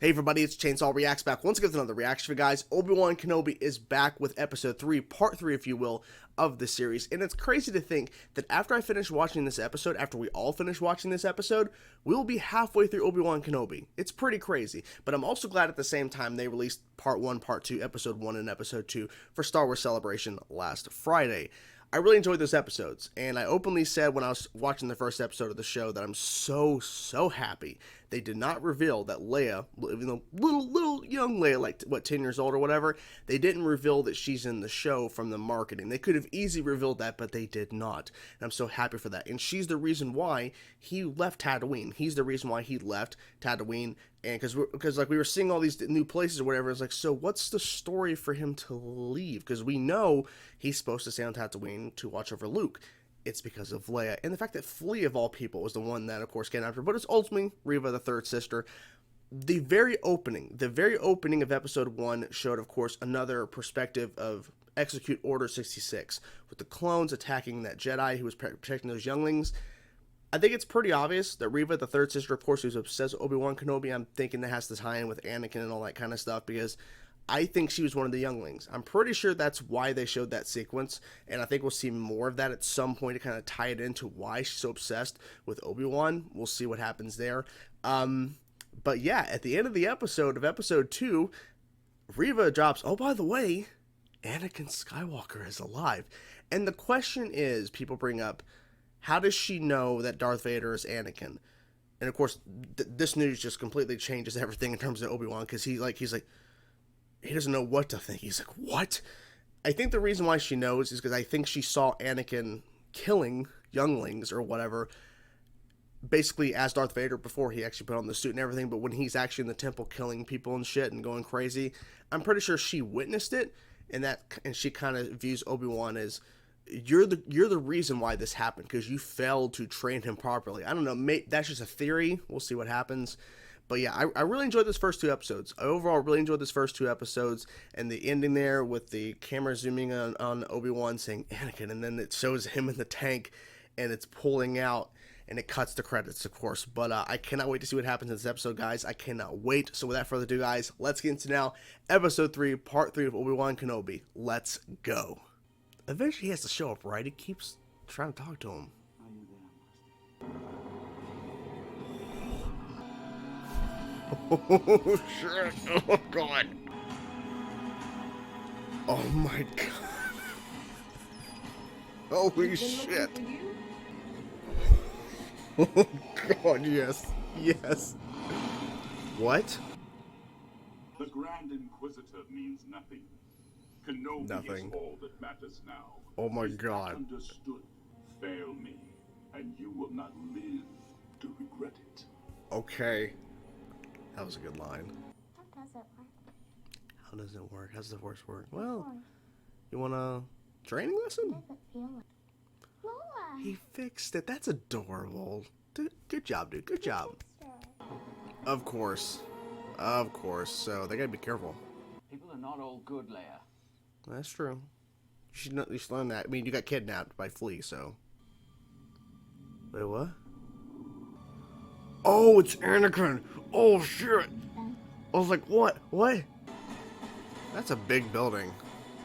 Hey everybody, it's Chainsaw Reacts back once again with another reaction for you guys. Obi-Wan Kenobi is back with episode 3, part 3 if you will, of the series. And it's crazy to think that after I finish watching this episode, after we all finish watching this episode, we'll be halfway through Obi-Wan Kenobi. It's pretty crazy. But I'm also glad at the same time they released part 1, part 2, episode 1, and episode 2 for Star Wars Celebration last Friday. I really enjoyed those episodes, and I openly said when I was watching the first episode of the show that I'm so happy they did not reveal that Leia, even though little young Leia, like, what, 10 years old or whatever, they didn't reveal that she's in the show from the marketing. They could have easily revealed that, but they did not, and I'm so happy for that. And she's the reason why he left Tatooine. He's the reason why he left Tatooine, and because like we were seeing all these new places or whatever, it's like, so what's the story for him to leave? Because we know he's supposed to stay on Tatooine to watch over Luke. It's because of Leia, and the fact that Flea of all people was the one that, of course, came after, but it's ultimately Reva, the third sister. The very opening of episode 1 showed, of course, another perspective of Execute Order 66, with the clones attacking that Jedi who was protecting those younglings. I think it's pretty obvious that Reva, the third sister, of course, who's obsessed with Obi-Wan Kenobi, I'm thinking that has to tie in with Anakin and all that kind of stuff, because I think she was one of the younglings. I'm pretty sure that's why they showed that sequence, and I think we'll see more of that at some point to kind of tie it into why she's so obsessed with Obi-Wan. We'll see what happens there. But yeah, at the end of the episode, of episode 2, Reva drops, oh, by the way, Anakin Skywalker is alive. And the question is, people bring up, how does she know that Darth Vader is Anakin? And of course, this news just completely changes everything in terms of Obi-Wan, because he's like, he doesn't know what to think. He's like, what? I think the reason why she knows is because I think she saw Anakin killing younglings or whatever, basically as Darth Vader before he actually put on the suit and everything, but when he's actually in the temple killing people and shit and going crazy, I'm pretty sure she witnessed it, and she kind of views Obi-Wan as, you're the reason why this happened, because you failed to train him properly. I don't know, that's just a theory. We'll see what happens. But yeah, I really enjoyed this first 2 episodes. I overall really enjoyed this first 2 episodes, and the ending there with the camera zooming on Obi-Wan saying Anakin, and then it shows him in the tank, and it's pulling out, and it cuts the credits, of course. But I cannot wait to see what happens in this episode, guys. I cannot wait. So without further ado, guys, let's get into now episode 3, part 3 of Obi-Wan Kenobi. Let's go. Eventually he has to show up, right? He keeps trying to talk to him. Oh shit, oh god. Oh my god. Holy shit. Oh god, yes. Yes. What? The Grand Inquisitor means nothing. Kenobi Nothing. is all that matters now. Oh my Is god. that understood? Fail me, and you will not live to regret it. Okay. That was a good line. How does it work? How does it work? How does the force work? Well, you want a training lesson? How does it feel like? Lola! He fixed it. That's adorable. Dude, good job, dude. Good job. Of course. Of course. So they gotta be careful. People are not all good, Leia. That's true. You should learn that. I mean, you got kidnapped by Flea, so. Wait, what? Oh, it's Anakin! Oh, shit! I was like, what? What? That's a big building.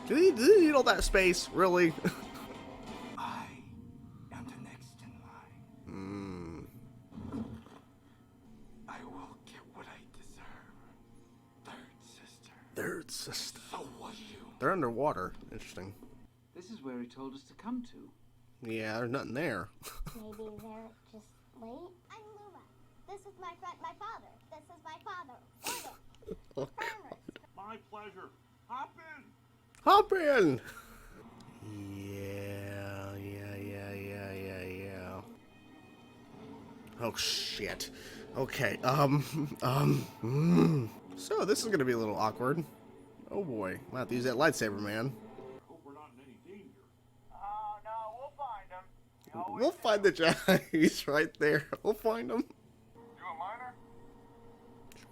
Did he need all that space? Really? I am the next in line. I will get what I deserve. Third sister. Third sister. So what you? They're underwater. Interesting. This is where he told us to come to. Yeah, there's nothing there. Maybe they're just late? I'm Luma. This is my friend, my father. This is my father. Oh, My pleasure. Hop in. hop in! Yeah. Oh, shit. Okay, So, this is gonna be a little awkward. Oh boy. Might have to use that lightsaber, man. Hope we're not in any danger. Oh, no, we'll find him. We'll find the Jedi. He's right there. We'll find him. You a miner?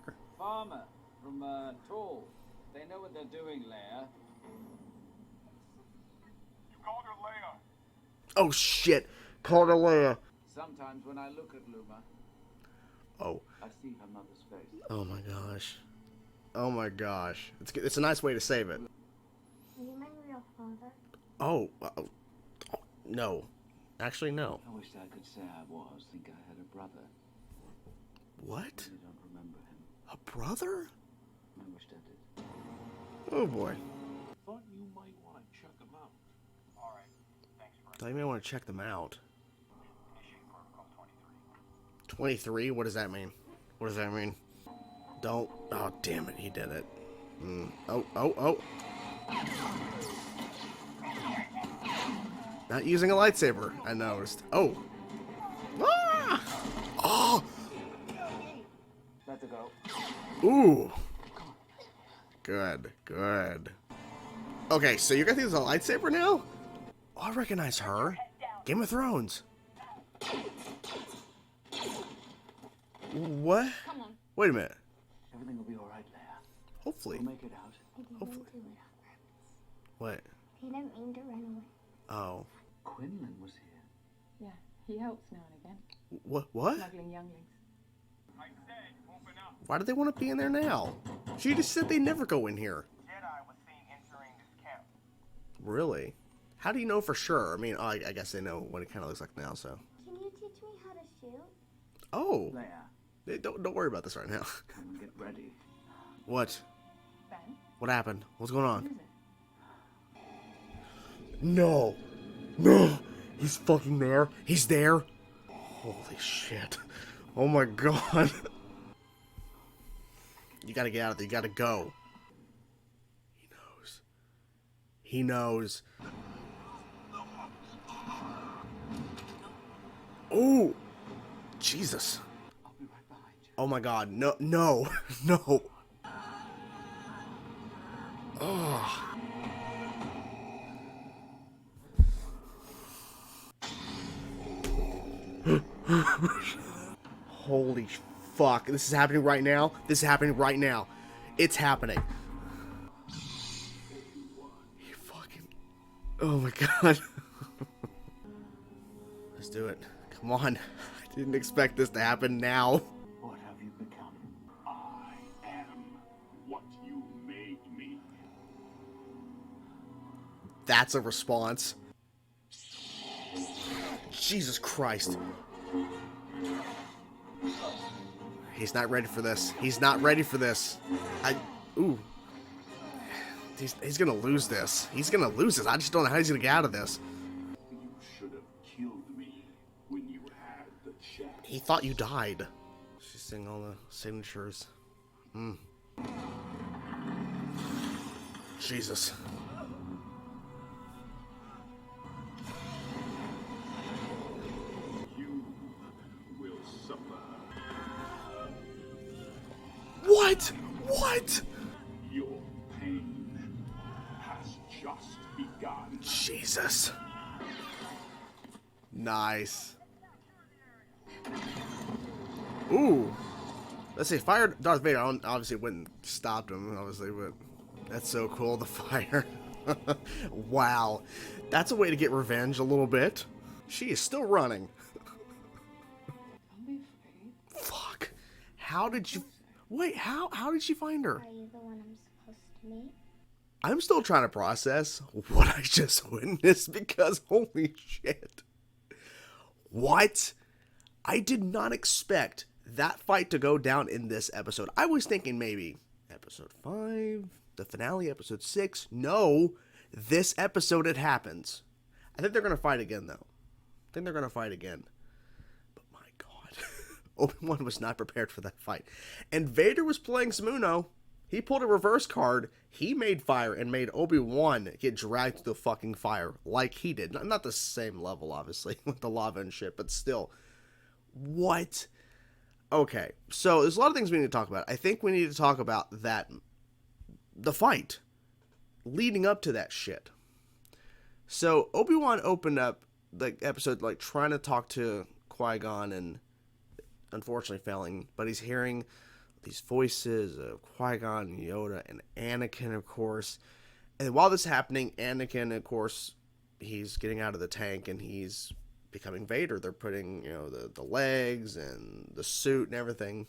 Sure. Farmer from Toll. They know what they're doing, Leia. You called her Leia. Oh shit. Called her Leia. Sometimes when I look at Luma, Oh. I see her mother's face. Oh my gosh. Oh my gosh. It's a nice way to save it. Are you my real father? Oh. No. Actually, no. I wish I could say I was. Think I had a brother. What? I don't remember him. A brother? I wish I did. Oh boy. Thought you might want to check him out. Alright, thanks for Thought you may want to check them out. initiating protocol 23. 23? What does that mean? What does that mean? Don't. Oh, damn it. He did it. Oh. Not using a lightsaber, I noticed. Oh. Ah! Oh! Let her go. Ooh. Good. Okay, so you guys think it's a lightsaber now? Oh, I recognize her. Game of Thrones. What? Come on. Wait a minute. Everything will be alright, Leia. Hopefully. We'll make it out. I didn't Hopefully. do it on purpose. What? I didn't mean to run away. Oh. Quinlan was here. Yeah, he helps now and again, What? smuggling younglings. I said, open up. Why do they want to be in there now? She just said they never go in here. Jedi was seen entering this camp. Really? How do you know for sure? I mean, I guess they know what it kind of looks like now, so. Can you teach me how to shoot? Oh. Leia, Hey, don't worry about this right now. come and get ready. What? Ben, What happened? What's going who on? is it? No. He's fucking there. He's there. Holy shit. Oh my god. You gotta get out of there. You gotta go. He knows. Oh. Jesus. I'll be right behind you. Oh my god. No. No. Oh. Holy fuck. This is happening right now. It's happening. You fucking... Oh my god. Let's do it. Come on. I didn't expect this to happen now. What have you become? I am what you made me. That's a response. Jesus Christ. He's not ready for this. Ooh. He's gonna lose this. I just don't know how he's gonna get out of this. You should have killed me when you had the chance. He thought you died. She's seeing all the signatures. Jesus. You will suffer. What? Your pain has just begun. Jesus. Nice. Ooh. Let's see, fire Darth Vader obviously wouldn't stop him, obviously, but that's so cool, the fire. Wow. That's a way to get revenge a little bit. She is still running. Don't be afraid. Fuck. How did you... Wait, how did she find her? Are you the one I'm supposed to meet? I'm still trying to process what I just witnessed because holy shit. What? I did not expect that fight to go down in this episode. I was thinking maybe episode 5, the finale, episode 6. No, this episode it happens. I think they're going to fight again, though. But my god. Obi-Wan was not prepared for that fight. And Vader was playing some Uno. He pulled a reverse card. He made fire and made Obi-Wan get dragged through the fucking fire like he did. Not the same level, obviously, with the lava and shit, but still. What? Okay, so there's a lot of things we need to talk about. I think we need to talk about the fight leading up to that shit. So Obi-Wan opened up the episode like trying to talk to Qui-Gon and unfortunately failing, but he's hearing these voices of Qui-Gon, Yoda, and Anakin, of course. And while this is happening, Anakin, of course, he's getting out of the tank and he's becoming Vader. They're putting, you know, the legs and the suit and everything.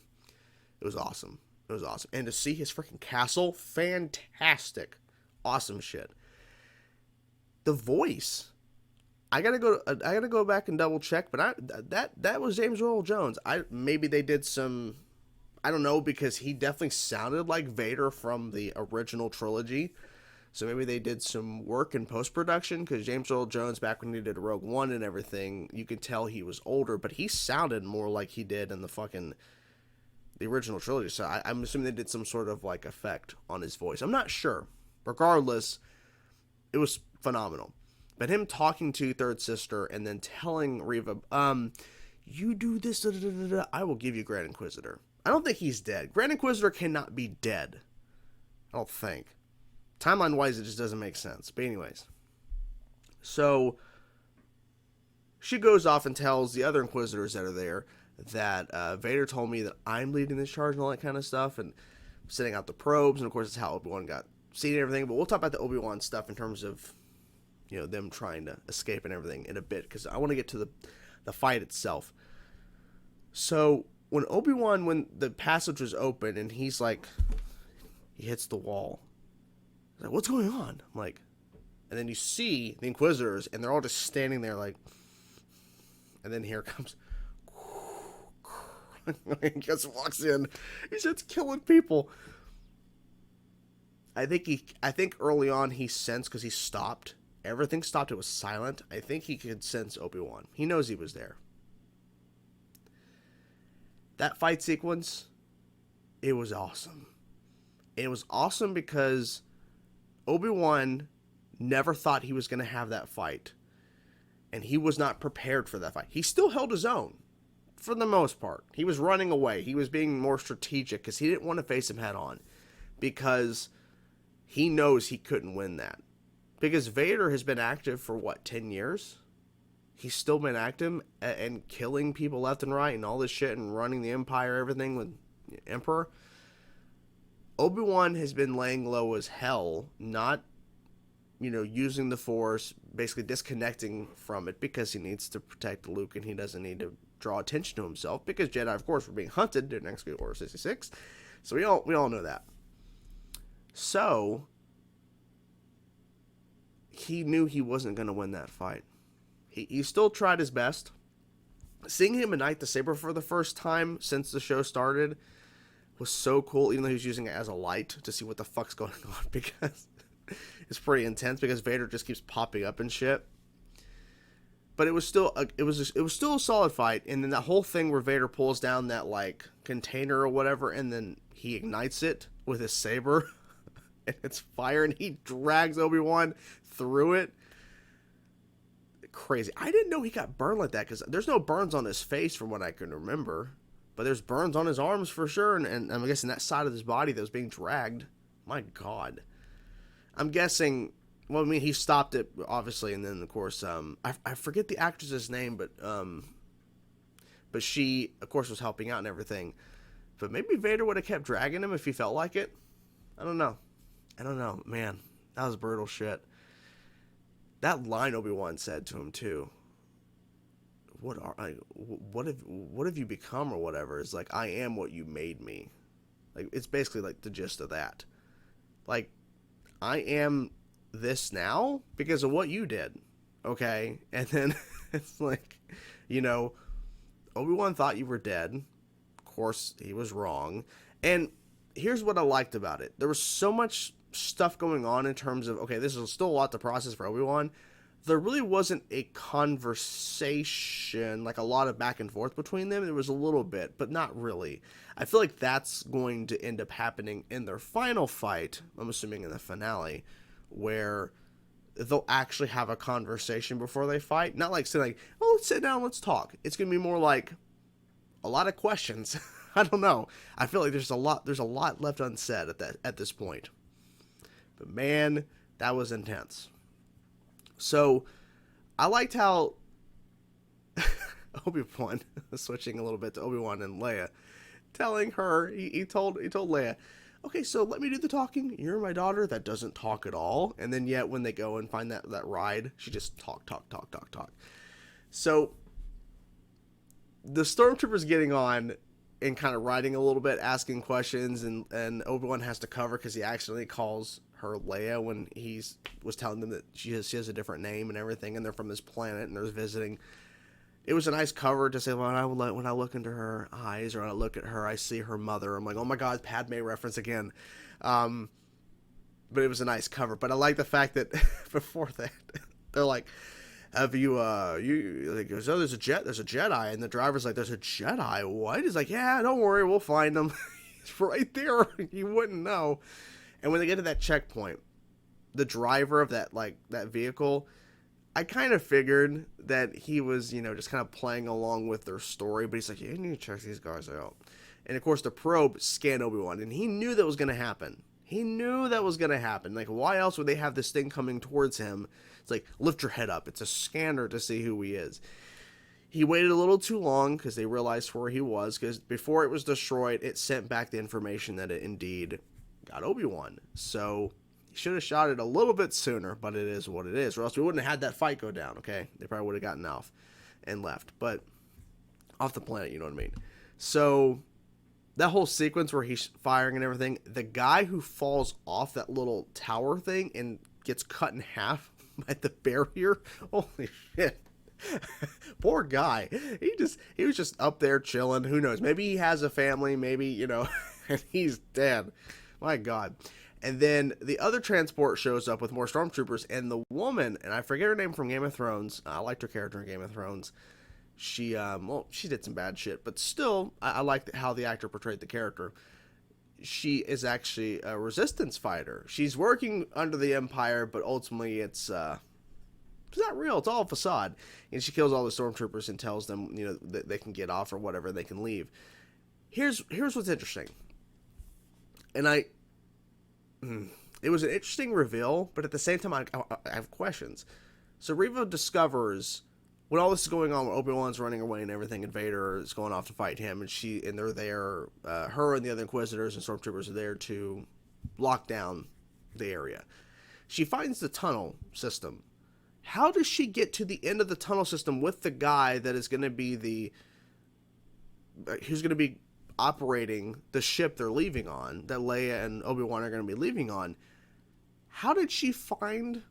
It was awesome. It was awesome. And to see his freaking castle, fantastic. Awesome shit. The voice, I gotta go back and double check, but that was James Earl Jones. Maybe they did some, I don't know, because he definitely sounded like Vader from the original trilogy. So maybe they did some work in post-production, because James Earl Jones, back when he did Rogue One and everything, you could tell he was older, but he sounded more like he did in the original trilogy. So I'm assuming they did some sort of like effect on his voice. I'm not sure. Regardless, it was phenomenal. But him talking to Third Sister and then telling Reva, you do this, da, da, da, da, I will give you Grand Inquisitor. I don't think he's dead. Grand Inquisitor cannot be dead. I don't think. Timeline-wise, it just doesn't make sense. But anyways. So, she goes off and tells the other Inquisitors that are there that Vader told me that I'm leading this charge and all that kind of stuff, and setting out the probes, and of course, it's how Obi-Wan got seen and everything. But we'll talk about the Obi-Wan stuff in terms of, you know, them trying to escape and everything in a bit, because I want to get to the fight itself. So, when the passage was open, and he's like, he hits the wall. He's like, what's going on? I'm like, and then you see the Inquisitors, and they're all just standing there like, and then here comes, he just walks in, he starts killing people. I think early on he sensed, because he stopped, everything stopped, it was silent. I think he could sense Obi-Wan. He knows he was there. That fight sequence, it was awesome. It was awesome because Obi-Wan never thought he was going to have that fight. And he was not prepared for that fight. He still held his own, for the most part. He was running away. He was being more strategic because he didn't want to face him head on. Because he knows he couldn't win that. Because Vader has been active for, 10 years? He's still been active and killing people left and right and all this shit and running the Empire, everything with Emperor. Obi-Wan has been laying low as hell, not, using the Force, basically disconnecting from it because he needs to protect Luke and he doesn't need to draw attention to himself because Jedi, of course, were being hunted during Execute Order 66. So we all know that. So he knew he wasn't going to win that fight. He still tried his best. Seeing him ignite the saber for the first time since the show started was so cool, even though he was using it as a light to see what the fuck's going on, because it's pretty intense because Vader just keeps popping up and shit. But it was still a solid fight, and then that whole thing where Vader pulls down that container or whatever, and then he ignites it with his saber, and it's fire, and he drags Obi-Wan through it. Crazy. I didn't know he got burned like that, because there's no burns on his face from what I can remember, but there's burns on his arms for sure, and I'm guessing that side of his body that was being dragged. My God. I'm guessing, well, I mean, he stopped it, obviously, and then, of course, I forget the actress's name, but she, of course, was helping out and everything. But maybe Vader would have kept dragging him if he felt like it. I don't know. Man, that was brutal shit. That line Obi-Wan said to him, too. What have you become or whatever? It's like, I am what you made me. It's basically the gist of that. I am this now because of what you did. Okay? And then it's Obi-Wan thought you were dead. Of course, he was wrong. And here's what I liked about it. There was so much stuff going on in terms of, okay, this is still a lot to process for Obi-Wan. There really wasn't a conversation, a lot of back and forth between them. There was a little bit, but not really. I feel like that's going to end up happening in their final fight, I'm assuming in the finale, where they'll actually have a conversation before they fight. Not saying oh, let's sit down, let's talk. It's going to be more like a lot of questions. I don't know. I feel like there's a lot left unsaid at this point. But man, that was intense. So, I liked how Obi-Wan, switching a little bit to Obi-Wan and Leia, telling her, he told Leia, okay, so let me do the talking. You're my daughter that doesn't talk at all. And then yet when they go and find that ride, she just talk. So the stormtroopers getting on and kind of riding a little bit, asking questions, and Obi-Wan has to cover because he accidentally calls her Leia when he was telling them that she has a different name and everything, and they're from this planet and they're visiting. It was a nice cover to say, well, when I look into her eyes or when I look at her, I see her mother. I'm like, oh my God, Padme reference again. But it was a nice cover. But I like the fact that before that, they're like, have you, like, oh, there's a Jedi. And the driver's like, there's a Jedi? What? He's like, yeah, don't worry, we'll find him. He's right there. You wouldn't know. And when they get to that checkpoint, the driver of that vehicle, I kind of figured that he was, just kind of playing along with their story, but he's like, yeah, you need to check these guys out. And of course, the probe scanned Obi-Wan, and he knew that was going to happen. Like, why else would they have this thing coming towards him? It's like, lift your head up. It's a scanner to see who he is. He waited a little too long because they realized where he was, because before it was destroyed, it sent back the information that it indeed got Obi-Wan. So should have shot it a little bit sooner, but it is what it is, or else we wouldn't have had that fight go down. Okay, they probably would have gotten off and left, but off the planet, you know what I mean. So that whole sequence where he's firing and everything, the guy who falls off that little tower thing and gets cut in half by the barrier, holy shit. Poor guy. He was just up there chilling. Who knows, maybe he has a family, maybe, and he's dead. My God. And then the other transport shows up with more stormtroopers, and the woman, and I forget her name from Game of Thrones. I liked her character in Game of Thrones. She did some bad shit, but still, I liked how the actor portrayed the character. She is actually a resistance fighter. She's working under the Empire, but ultimately it's not real. It's all a facade. And she kills all the stormtroopers and tells them, that they can get off or whatever, they can leave. Here's what's interesting. And it was an interesting reveal, but at the same time, I have questions. So Reva discovers, when all this is going on, when Obi-Wan's running away and everything, and Vader is going off to fight him, and they're there, her and the other Inquisitors and Stormtroopers are there to lock down the area. She finds the tunnel system. How does she get to the end of the tunnel system with the guy that is going to be who's going to be operating the ship they're leaving on, that Leia and Obi-Wan are going to be leaving on? How did she find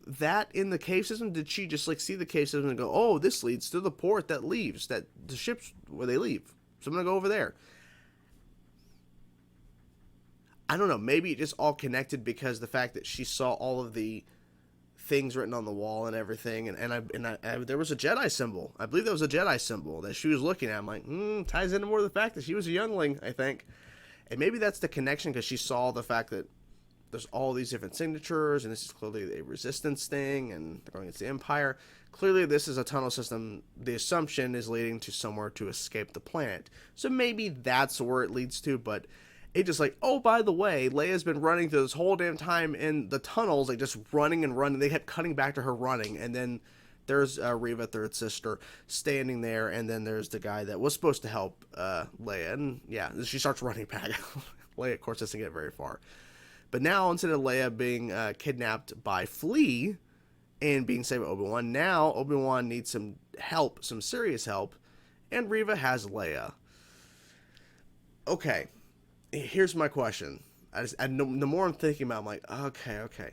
that in the cave system? Did she just see the cave system and go, oh, this leads to the port that leaves, that the ship's where they leave, so I'm going to go over there? I don't know, maybe it just all connected because the fact that she saw all of the things written on the wall and everything, and I there was a Jedi symbol. I believe there was a Jedi symbol that she was looking at. I'm like, ties into more of the fact that she was a youngling, I think. And maybe that's the connection, because she saw the fact that there's all these different signatures, and this is clearly a resistance thing, and they're going against the Empire. Clearly this is a tunnel system. The assumption is leading to somewhere to escape the planet. So maybe that's where it leads to, but it just oh, by the way, Leia's been running through this whole damn time in the tunnels, just running and running. They kept cutting back to her running, and then there's Reva, third sister, standing there, and then there's the guy that was supposed to help Leia, and yeah, she starts running back. Leia, of course, doesn't get very far. But now, instead of Leia being kidnapped by Flea and being saved by Obi-Wan, now Obi-Wan needs some help, some serious help, and Reva has Leia. Okay. Here's my question. The more I'm thinking about it, I'm like, okay.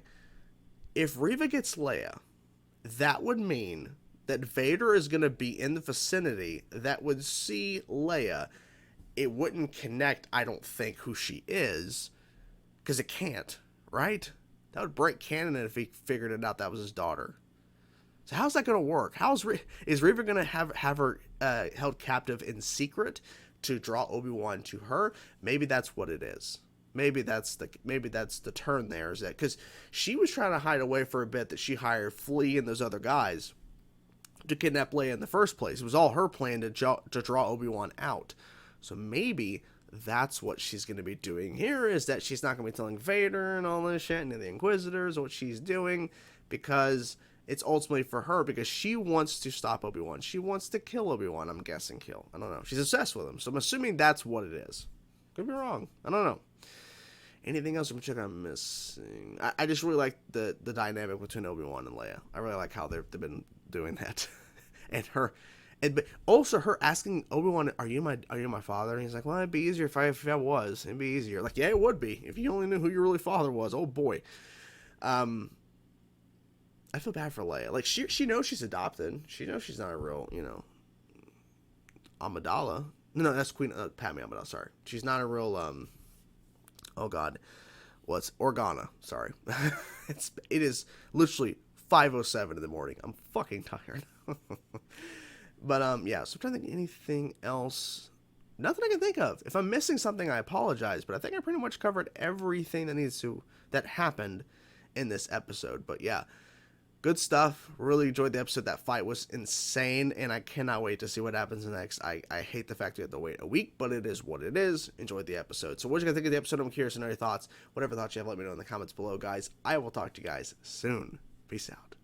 If Reva gets Leia, that would mean that Vader is going to be in the vicinity that would see Leia. It wouldn't connect, I don't think, who she is, because it can't, right? That would break canon if he figured it out that was his daughter. So how's that going to work? Is Reva going to have her held captive in secret to draw Obi-Wan to her? Maybe that's what it is. Maybe that's the turn there, is that because she was trying to hide away for a bit, that she hired Flea and those other guys to kidnap Leia in the first place. It was all her plan to draw Obi-Wan out. So maybe that's what she's going to be doing here, is that she's not going to be telling Vader and all this shit and the Inquisitors what she's doing, because it's ultimately for her, because she wants to stop Obi-Wan. She wants to kill Obi-Wan, I'm guessing. I don't know. She's obsessed with him, so I'm assuming that's what it is. Could be wrong. I don't know. Anything else I'm missing? I just really like the dynamic between Obi-Wan and Leia. I really like how they've been doing that. And but also her asking Obi-Wan, are you my father? And he's like, well, it'd be easier if I was. It'd be easier. Like, yeah, it would be if you only knew who your really father was. Oh boy. I feel bad for Leia. Like, she knows she's adopted. She knows she's not a real, Amidala. No, that's Queen Padme Amidala. Sorry, she's not a real. Oh God, what's Organa? Sorry, it is literally 5:07 in the morning. I'm fucking tired. But yeah. So I'm trying to think anything else. Nothing I can think of. If I'm missing something, I apologize. But I think I pretty much covered everything that happened in this episode. But yeah. Good stuff. Really enjoyed the episode. That fight was insane, and I cannot wait to see what happens next. I hate the fact we have to wait a week, but it is what it is. Enjoyed the episode. So what you guys think of the episode? I'm curious to know your thoughts. Whatever thoughts you have, let me know in the comments below, guys. I will talk to you guys soon. Peace out.